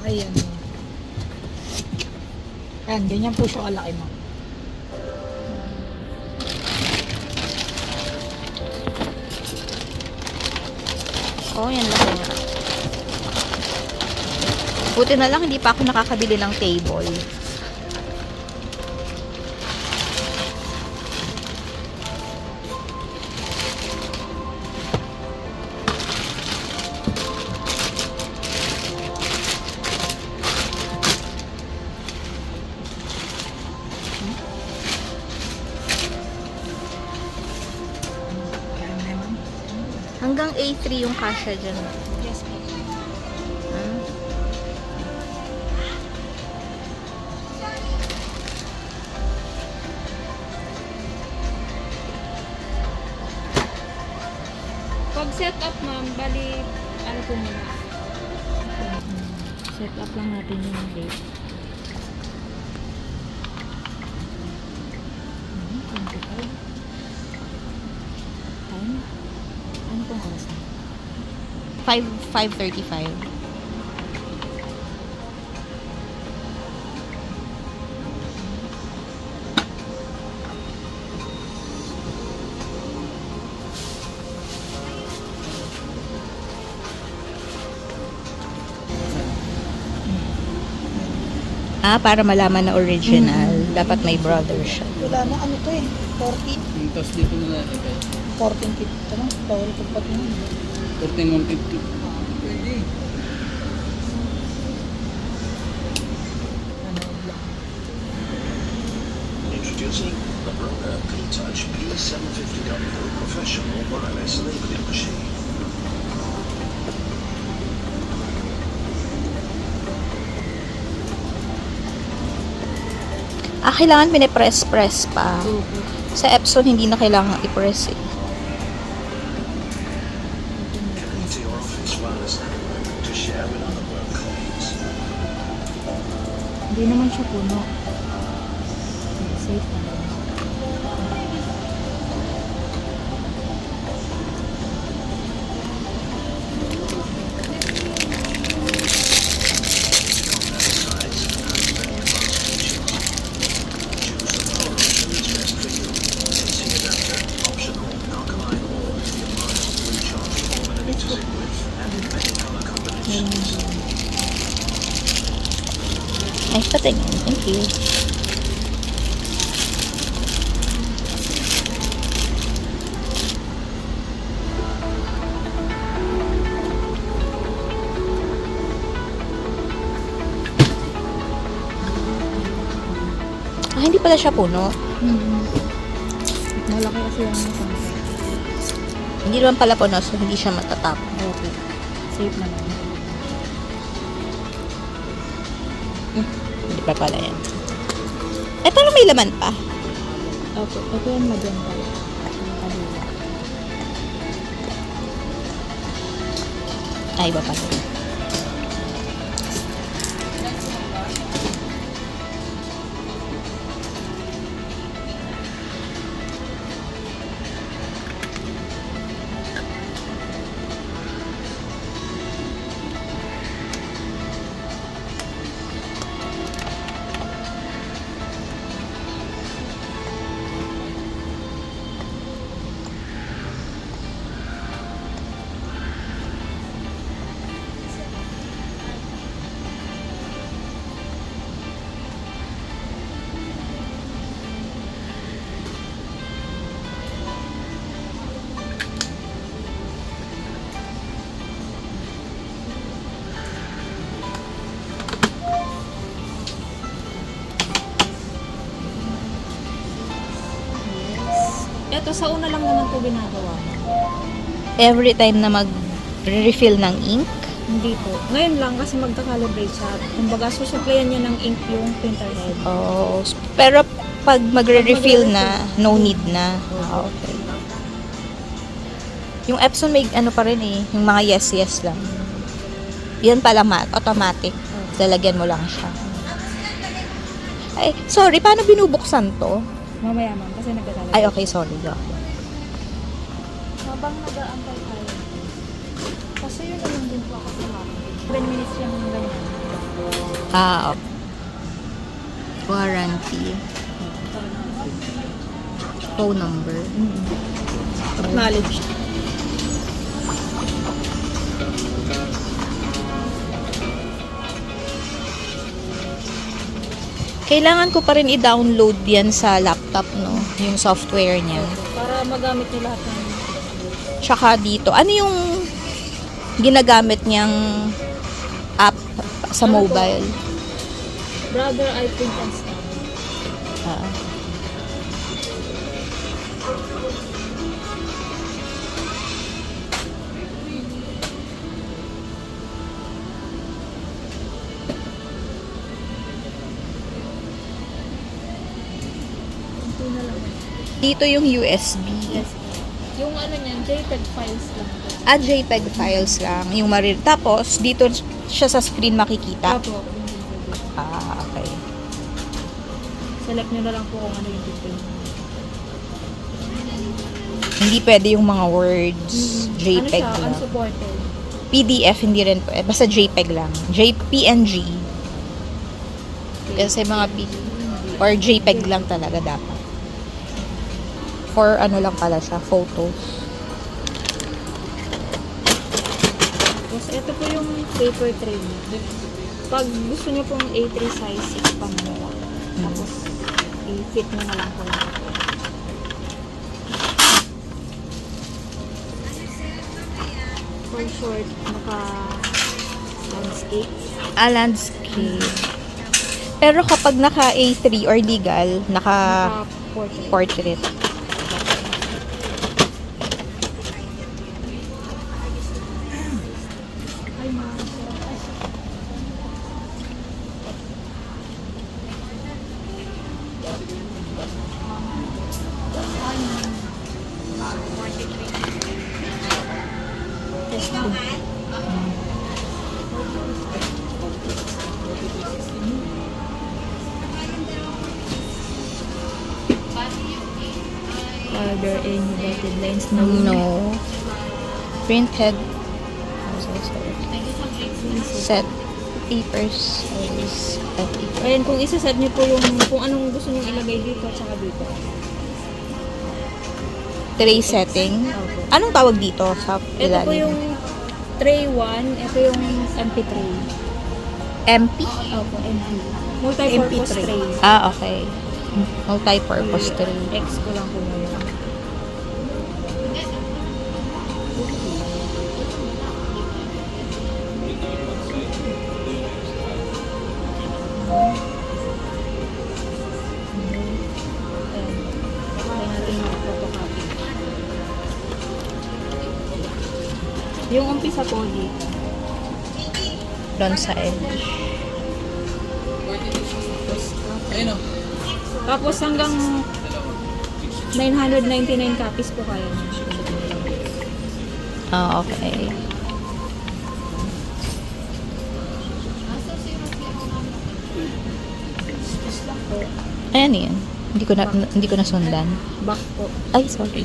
Ayan. Ayan, ganyan po siya kalaki mo. Oh, yan laki nga. Buti na lang, hindi pa ako nakakabili ng table. Ayan naman. Hanggang A3 yung kasya dyan. Yes po. Ah. Pag set up, ma'am, bali, ano po muna? Set up lang natin yung date. 25. Time? Ano pong oras na? 5:35. Ah, para malaman na original. Dapat may brother siya. Wala na, ano to eh? 14? Tapos dito na natin kayo. 14.50 na. Bawal ko pa ito. 14,150. Ano lang. Introducing the Brother P-Touch P750W Professional Wireless Labeling Machine. Ah, kailangan pinipress-press pa. Sa Epson, hindi na kailangan i-press eh. Connect to your office wireless network to share with other work colleagues. Hindi naman siya puno. Safe na. Nice patingin. Thank you. Ah, hindi pala siya puno. Malaki kasi yung sample. Hindi naman pala puno, so hindi siya matatap. Okay. Safe naman. Hindi pa pala yan. Eh, parang may laman pa. Okay. Ito yung maganda. Yung kanila. Ay, iba pala. Ito, sa una lang naman ito ginagawa. Every time na mag-refill ng ink, Hindi po. Ngayon lang kasi magka-calibrate siya. Kumbaga, susuplayan niya ng ink yung printer head. oh, pero pag magre-refill na, no need na. Ah, okay. Yung Epson may ano pa rin eh, yung mga yes lang. Yan pala automatic. Lalagyan mo lang siya. Ay, sorry, paano binubuksan to? Mamaya ma'am, kasi nagka-calibrate. Ay, okay, sorry. Habang nag-aantay tayo. Kasi yun naman din po ako sa mga. 7 minutes yung ganyan. Warranty. Phone number. Acknowledge. Kailangan ko pa rin i-download yan sa laptop, no? Yung software niya. Para magamit niyo lahat ng Tsaka dito, ano yung ginagamit niyang app sa mobile? brother, I print and stamp. Ah. Ito na lang. Dito yung USB. Yes. Yung ano niyan, JPEG files lang. At JPEG files lang. Yung tapos, dito siya sa screen makikita. Apo. Ah, okay. Select nyo na lang po kung ano yung detail. Hindi pwede yung mga words. JPEG ano siya? lang. Unsupported. PDF, hindi rin pwede. Basta JPEG lang. PNG. Kasi mga or JPEG lang talaga dapat. For ano lang pala siya, photos. Tapos ito po yung paper tray. Pag gusto nyo pong A3 size, expand nyo lang. Tapos i-fit nyo na lang po. For short, naka-landscape. Landscape. Pero kapag naka A3 or legal, naka Naka-portrait. portrait. Ay, ma'am. Are there any dotted lines? No. Printed. Set papers. Ayan, kung isa-set nyo po yung kung anong gusto nyo ilagay dito at saka dito. Tray setting. Opo. Anong tawag dito sa Ito po ilalim? yung tray 1, ito yung MP tray. MP? Opo, MP. Multi-purpose MP3. tray. Ah, okay. Multi-purpose tray. X ko lang po ngayon. Ayan. Kaya natin mag-photocopy. Yung umpisa po dito. Doon sa edge. Ayun o. Tapos hanggang 999 copies po kaya niya. Ah, okay. Ayan yun. Hindi ko nasundan. Back po. Ay, sorry.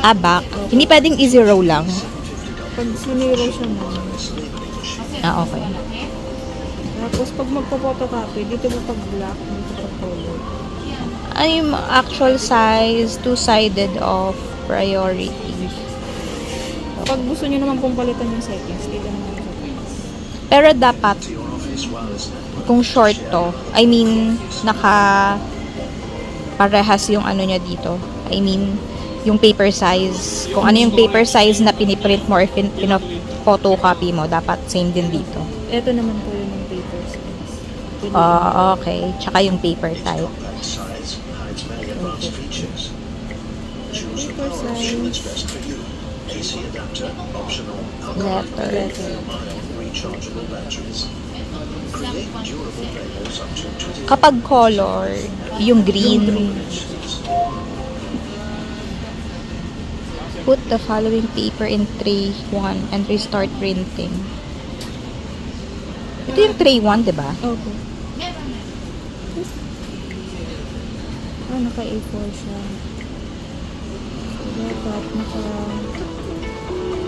Ah, back. Hindi pwedeng easy row lang. Pag siniro siya mo. Ah, okay. Tapos pag magpo-photocopy, dito mo pag black, dito pag color. Ay, yung actual size, two-sided of priority. Pag gusto niyo naman pong palitan yung settings, dito naman yung settings. Pero dapat, kung short to, I mean, parehas yung ano niya dito. I mean, yung paper size. Kung ano yung paper size na piniprint mo or photocopy mo, dapat same din dito. Ito naman po yun yung paper size. Okay. Tsaka yung paper type. size hides many advanced features. Choose the Paper power option that's size. best for you. AC adapter, optional, Letter. rechargeable batteries. Create durable labels up to 20 Kapag color, yung green. Put the following paper in tray 1 and restart printing. Ito yung tray 1, di ba? Opo. Ah, naka A4 siya. So, dapat naka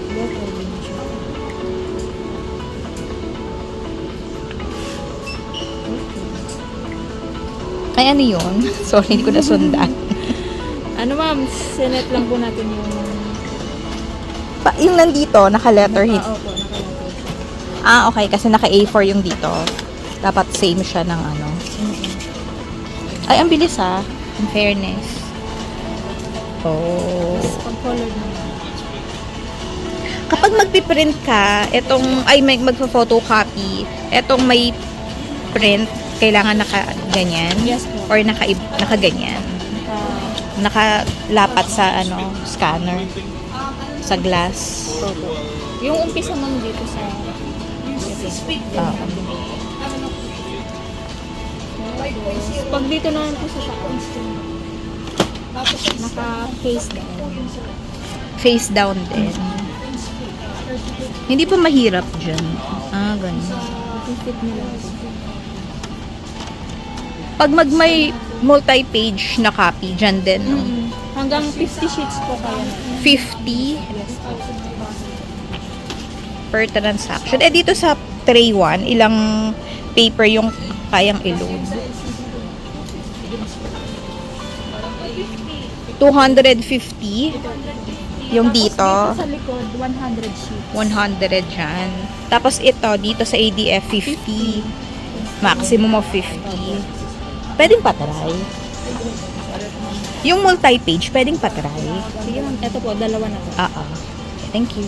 letter din siya. Ay, ano yun? Sorry, hindi ko nasundan. Ano ma'am, sinet lang po natin yung... Yung nandito, naka-letterhead. Opo, nakalagay siya. Ah, okay. Kasi naka-A4 yung dito. Dapat same siya ng ano. Ay, ang bilis ah. In fairness. Oh. Tapos pag colored naman. Kapag magpiprint ka, may magpa-photocopy, etong may print, kailangan naka-ganyan? Yes po. Or naka-ganyan? Nakalapat sa scanner? Sa glass? Opo. Yung umpisa ma'am dito sa... Oo. Pag dito naman po sa taas, naka-face down. Face down din. Hindi pa mahirap dyan. Ah, ganun. Fit nila. Pag may multi-page na copy, dyan din, no? Hanggang 50 sheets po kaya na. 50 Yes po. per transaction. Eh, dito sa tray 1, ilang paper yung kayang i-load? 250 yung dito. Tapos dito sa likod, 100 sheets. 100 dyan. Tapos ito, dito sa ADF, 50. Maximum of 50. Pwedeng patry. Yung multi-page, pwedeng patry. Sige ma'am, eto po, dalawa na po. Thank you.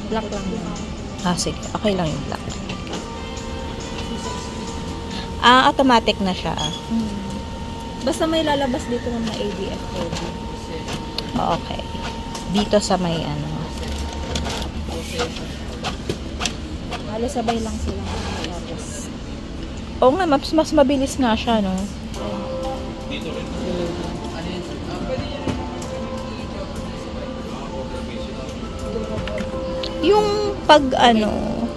Black lang yun. Sige. Okay lang yung black. Automatic na siya. Basta may lalabas dito ng ADF code. Okay. Dito sa may Halos sabay lang silang lalabas. Oo nga, mas mabilis nga siya, no? Yung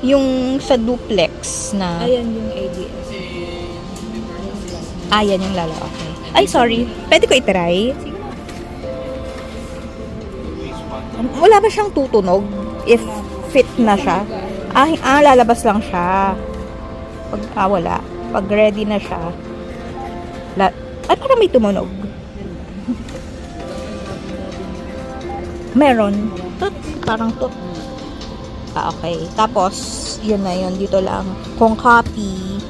yung sa duplex na... Ayan yung ADF. Yan yung lala. Okay. Ay, sorry. Pwede ko itry? Wala ba siyang tutunog? If fit na siya? Lalabas lang siya. Wala. Pag ready na siya. Parang may tumunog. Meron. Parang to. Okay. Tapos, yun na yun. Dito lang. Kung copy.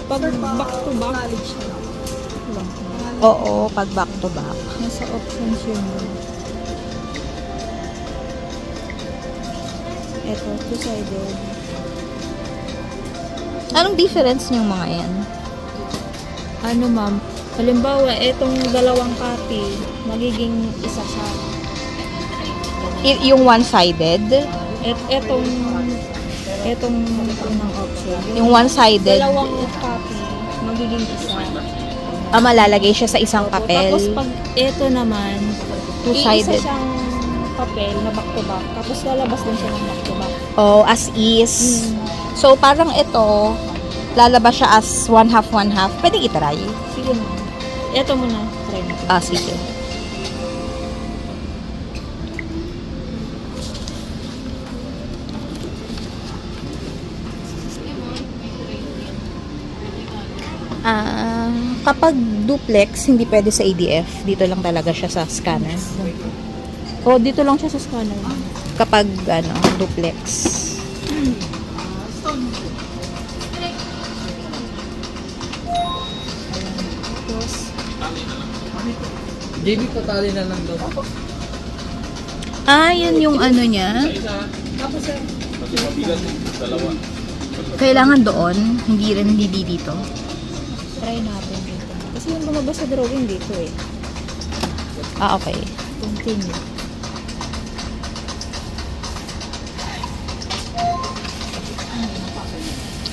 Pag back to back, Oo, pag back to back. nasa options yun. Ito, two-sided. Anong difference niyong mga yan? Ano ma'am, halimbawa, etong dalawang copy, magiging isa siya. Yung one-sided? Etong unang option. Yung one-sided, Dalawang copy, magiging isa. malalagay siya sa isang papel. Tapos pag ito naman, Two-sided. iisa siyang papel na back to back. Tapos lalabas din siya ng back to back. Oh, as is. So, parang ito, lalabas siya as one half. Pwede itry? Sige ma'am. Ito muna, try natin. Sige. Kapag duplex, hindi pwede sa ADF. Dito lang talaga siya sa scanner. Dito lang siya sa scanner. Kapag, duplex. JB, patali na lang daw. Yun yung niya. Kailangan doon, hindi dito. Try natin dito. Kasi yung lumabas sa drawing dito eh. Okay. Continue.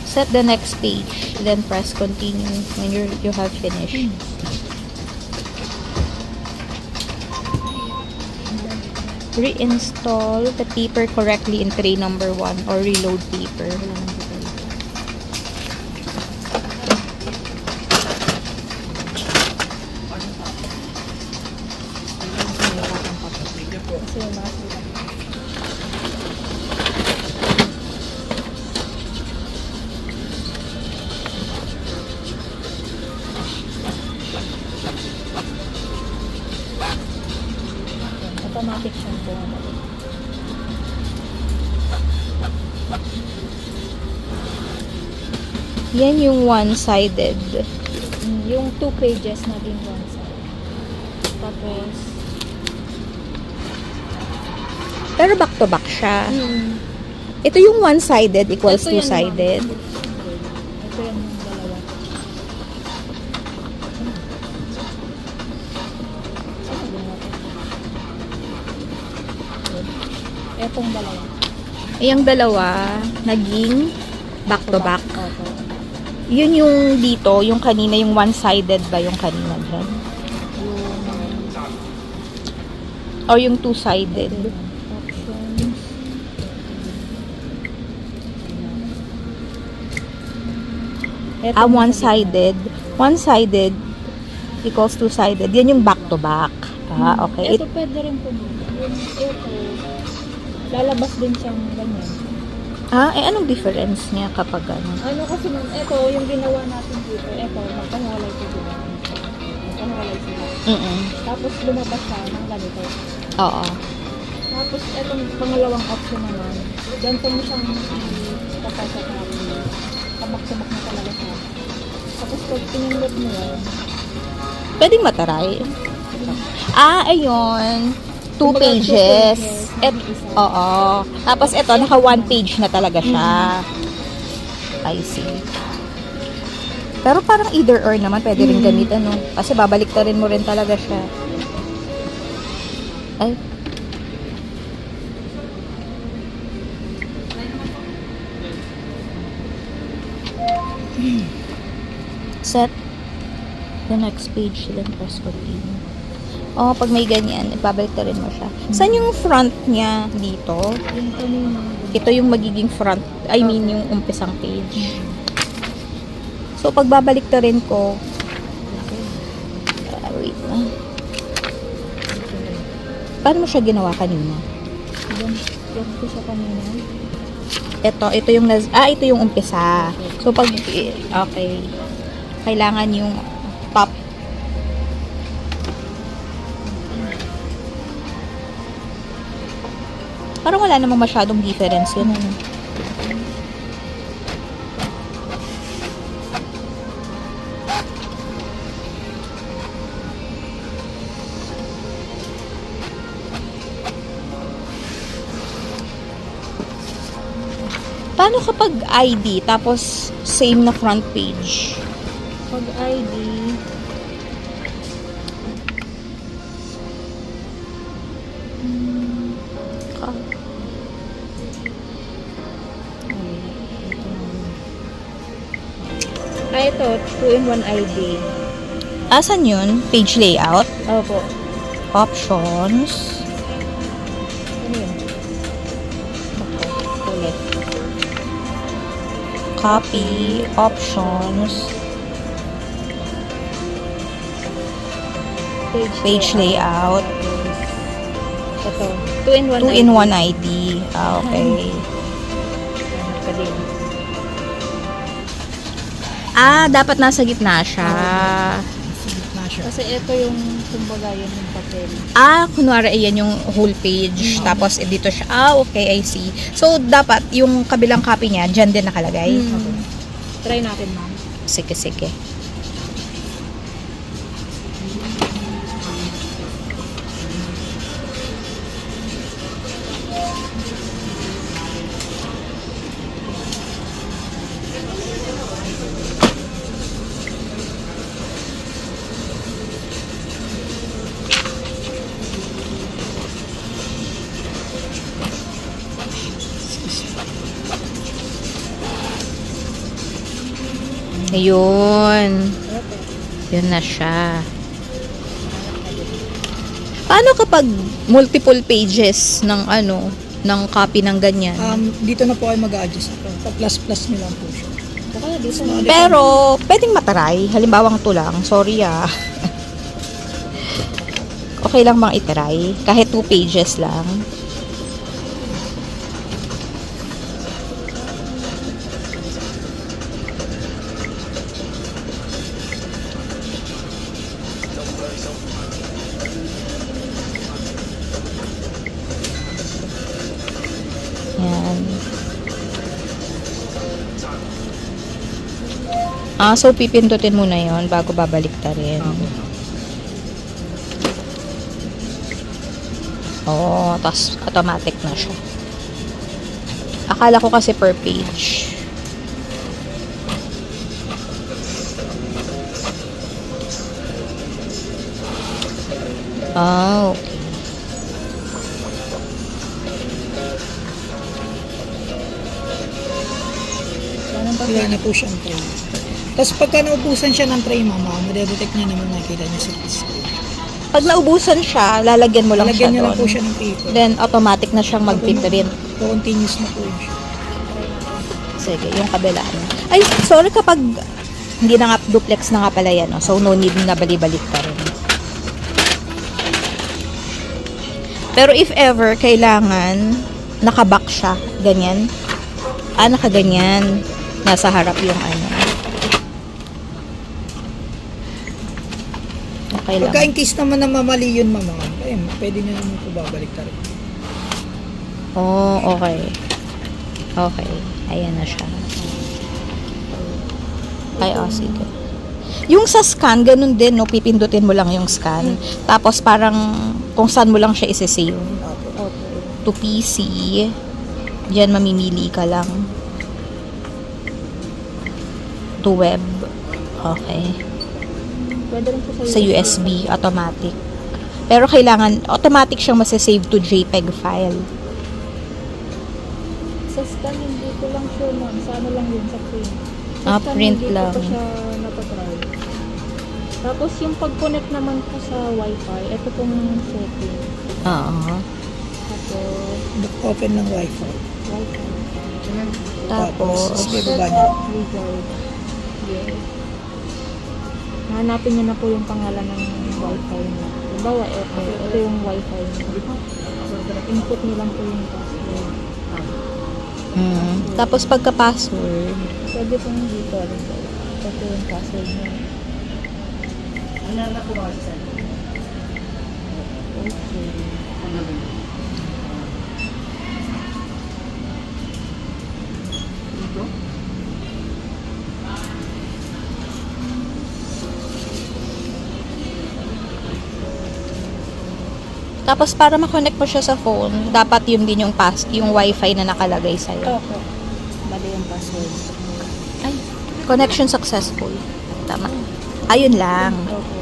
Set the next page, then press continue when you have finished. Reinstall the paper correctly in tray number 1 or reload paper. Kasi yung mga sila. section po. Yan yung one-sided. Yung 2 pages naging one side. Tapos, Pero back-to-back siya. Ito yung one-sided equals Ito yan, two-sided. ito yan yung dalawa. Etong dalawa. Yung dalawa, naging back-to-back. Opo. Yun yung dito, yung kanina, yung one-sided ba yung kanina dyan? Yung Or yung two-sided? options. Etong One-sided. One-sided equals two-sided. Yan yung back-to-back. Okay. Ito pwede rin po. Yung ito, lalabas din siyang ganyan. Anong difference niya kapag ano? Ano kasi ma'am, ito yung ginawa natin dito. Ito, magkahiwalay ko dito. Magkahiwalay sila. Tapos lumabas siya ng ganito. Oo. Tapos itong pangalawang option naman, ganito mo siyang kapag sa copy. Kabak-sabak na talaga siya. Tapos pag pinindot mo yan, Pwedeng mataray. Ayun. 2 kumbaga, pages. 2 pages, isa. Oo. Tapos ito, naka 1 page na talaga siya. I see. Pero parang either or naman, pwede rin gamitan, no? Kasi babalik ta rin mo rin talaga siya. Ay. Set the next page, then press continue. Pag may ganyan, ibabalik ta rin mo siya. Saan yung front niya dito? yung kanina. Ito yung magiging front, I mean yung umpisang page. So, pag babalik ta rin ko, wait na. Paano mo siya ginawa kanina? Yan ko siya kanina. Ito yung ito yung umpisa. So, pag, okay. Kailangan yung top. Parang wala namang masyadong difference yun. Ano? Paano kapag ID tapos same na front page? Pag ID, ito, 2-in-1 ID. Asan yun? Page layout? Opo. Options? Ano yun? Ulit. Copy? Options? Page layout? Ito, 2-in-1 2-in-1 ID. Okay. Dapat nasa gitna siya. Kasi ito yung, kumbaga, yun yung papel. Kunwari, ayan yung whole page. Tapos, dito siya. Okay, I see. So, dapat, yung kabilang copy niya, dyan din nakalagay. Try natin, ma'am. Sige, sige. Ayun. Yun na siya. Paano kapag multiple pages ng ng copy ng ganyan? Dito na po kayo mag-a-adjust. Plus nyo lang po siya. Kaya dito na. Pero, pwedeng mataray. Halimbawang ito lang. Sorry Okay lang bang itaray? Kahit 2 pages lang. So pipindutin mo na yon bago babalik ta rin. Oo, tas automatic na siya. Akala ko kasi per page. Okay. Wala na po siyang tray. Tapos pagka naubusan siya ng tray, mama, madedetect niya naman, nakita niya sa screen. Pag naubusan siya, lalagyan mo lang Lalagyan siya niya lang po doon. siya ng paper. Then, automatic na siyang mag-print. So, continuous na po yun siya. Sige, yung kabila. Ay, sorry kapag hindi na nga, duplex na nga pala yan. No? So, no need na bali-balik ka rin. Pero if ever, kailangan nakaback siya. Ganyan. Nakaganyan. Nasa harap yung ano. Okay lang. Pagka in case naman na mamali yun, mama, ayun, pwede niya naman po babalik ta rin. Oh, okay. Okay. Ayan na siya. Ay, sige. Yung sa scan, ganun din, no? Pipindutin mo lang yung scan. Tapos parang kung saan mo lang siya isi-save. To PC. Diyan mamimili ka lang. To web. Okay. Pwede rin po Sa USB, automatic. Pero kailangan, automatic siyang masasave to JPEG file. Sa scan, hindi ko lang sure ma'am. Sa ano lang yun, sa print. Sa scan, Print hindi lang. ko pa siya napatry. Tapos yung pag-connect naman po sa wifi, ito pong setting. Oo. Tapos, Open ng wifi. wifi. Tapos, sige, baba niya. Wizard. Yes. Hanapin niyo na po yung pangalan ng wifi niya. Halimbawa, ito yung wifi niya. Input niyo lang po yung password. Tapos pagka-password, Pwede pong dito. Ito yung password niya. Okay. tapos para ma-connect mo siya sa phone, dapat yun din yung wifi na nakalagay sa'yo. Opo. Bali yung password. Ay, connection successful. Tama. Ayun lang. Opo.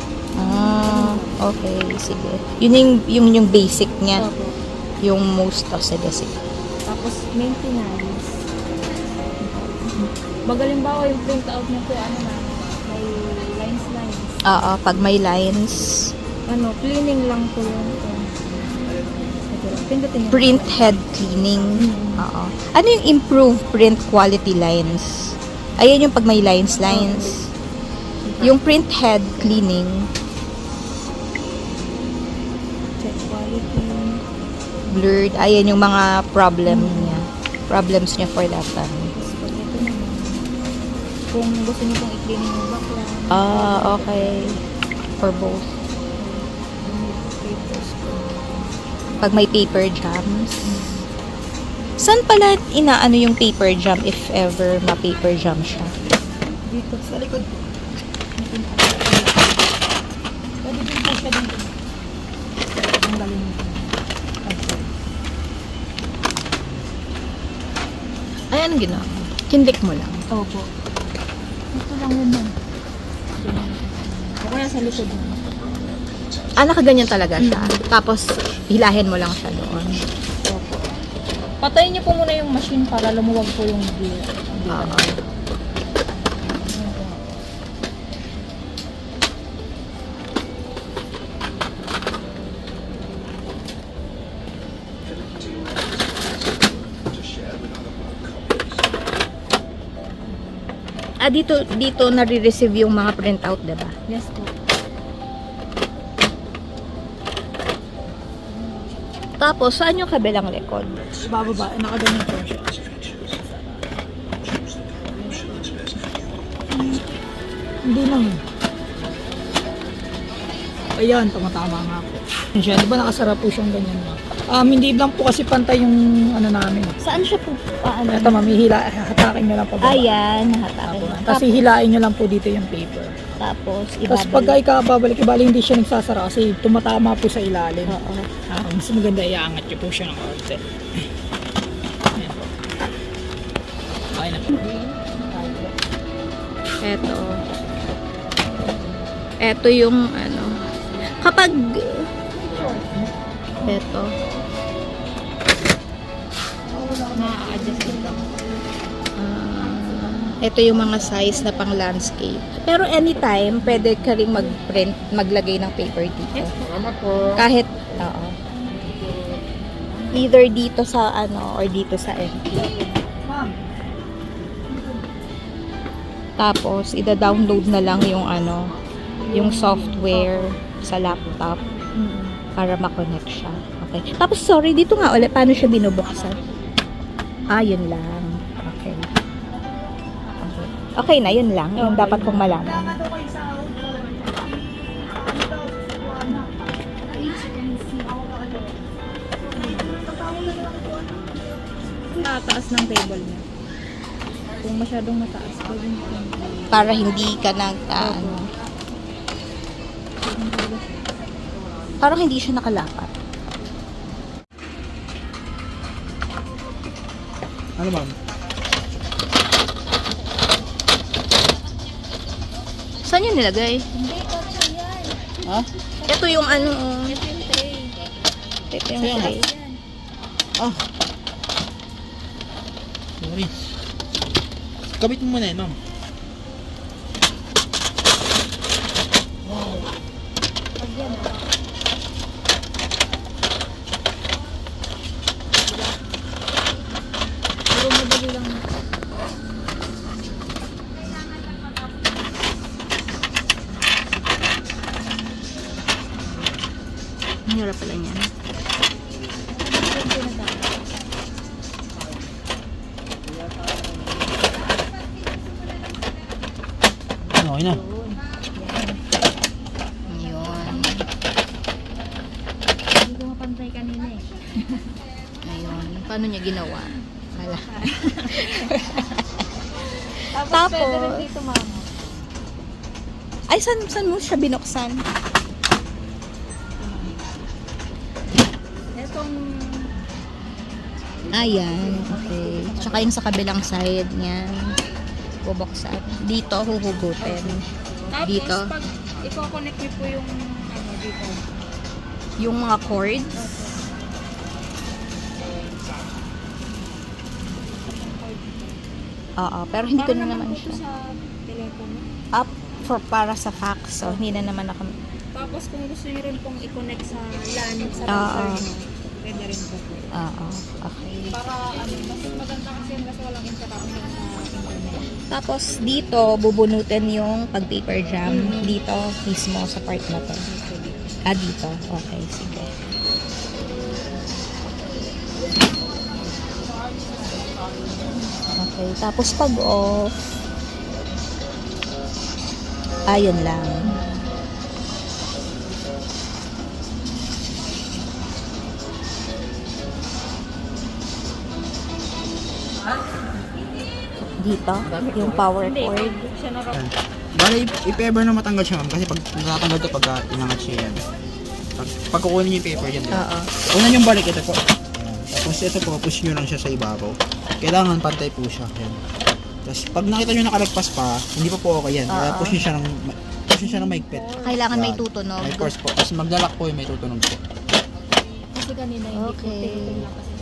Okay, sige. Yun yung basic niya. Opo. Yung most, sige. Tapos maintenance. Magalimbawa yung printout niya po, ano na, may lines. Oo, pag may lines, Cleaning lang po yun. Pindutin niyo. print head cleaning. Oo. Ano yung improve print quality lines? Ayan yung pag may lines. Yung print head cleaning, Check quality. blurred. Ayan yung mga problems niya for that time. Tapos pag ito naman, kung gusto niyo pong i-cleaning yung background. Okay. For both. Papers po. Pag may paper jams. Saan pala inaano yung paper jam if ever ma-paper jam siya? Dito, sa likod po. Pwede din po siya dito. Ang galing nito. Ay, anong ginawa? Kinlik mo lang. Opo. Ito lang yun man. O kaya sa likod mo. Nakaganyan talaga siya. Tapos, hilahin mo lang siya doon. Opo. Patayin niyo po muna yung machine para lumuwag po yung gear. Oo. to share with other copies. Dito nare-receive yung mga printout, diba? Yes po. Tapos, saan yung kabilang record? Bababa, nakaganyan po siya. Hindi naman. Ayan, tumatama nga po. Siya, di ba nakasara po siyang ganyan ma'am? Hindi lang po kasi pantay yung ano namin. Saan siya po? Paano? Ito ma'am, hatakin nyo lang po. Ayan, nahatakin. Tapos hihilain nyo lang po dito yung paper. Tapos, Tapos pagka ikababalik, ibali hindi siya nagsasara kasi tumatama po sa ilalim. Oo. Mas maganda iangat nyo po siya ng konti. Ayan po. Okay na po. Eto yung ano. Kapag eto Na-adjust ito. ito yung mga size na pang landscape. Pero anytime, pwede ka rin mag-print, maglagay ng paper dito. Kahit, oo. Either dito sa ano, or dito sa MP. Tapos, ida-download na lang yung ano, yung software sa laptop para ma-connect siya. Okay. Tapos, sorry, dito nga ulit, paano siya binubuksan? Yun lang. Okay. Okay na, yun lang. Yung dapat kong malaman. Taas ng table niya. Kung masyadong mataas, pwede mo Para hindi ka ano. Parang hindi siya nakalapat. Ano ma'am? Saan yun nilagay? Hindi, kotse yan. Ha? Ito yung ano. Ito yung tray. Ito yung Saan? tray. Sorry. Kabit mo muna yun, ma'am. Pero madali lang. Ang hirap pala niyan. Okay na. Ayun. Hindi ko mapantay kanina eh. Ayun. Paano niya ginawa? Wala. Tapos pwede rin dito, mama. Ay, saan mo siya binuksan? Itong Ayan. Okay. Tsaka yung sa kabilang side niyan. Bubuksan. Dito, huhugutin. tapos Dito. pag i-connect niyo po yung ano dito. Yung mga cords. Oo, pero hindi ko na naman po siya. sa telepono. Up para sa fax. So, hindi na naman ako. Tapos kung gusto niyo rin pong i-connect sa LAN sa Oo. router niyo, pwede rin po. Oo, okay. Para ano, mas maganda kasi yun kasi walang interaction sa internet. Tapos, dito, bubunutin yung pag-paper jam. Dito, mismo sa part na to. Dito. Okay, sige. Okay, tapos pag off, ayun lang. Dito, yung power cord. Siya na raw. Bale, if ever na matanggal siya, ma'am, kasi pag natatanggal to pagka inangat siya yan. Pag kukunin niyo yung paper yan, diba? Oo. Una yung balik, ito po. Ayan. Tapos ito po, push nyo lang siya sa ibabaw. Kailangan pantay po siya. Ayan. Tapos pag nakita nyo nakalagpas pa, hindi pa po okay yan. Kaya push nyo siya ng maigpit. Kailangan may Yan. tutunog. May force po. Tapos maglalak po yung may tutunog po. Kasi kanina hindi Okay. po lang kasi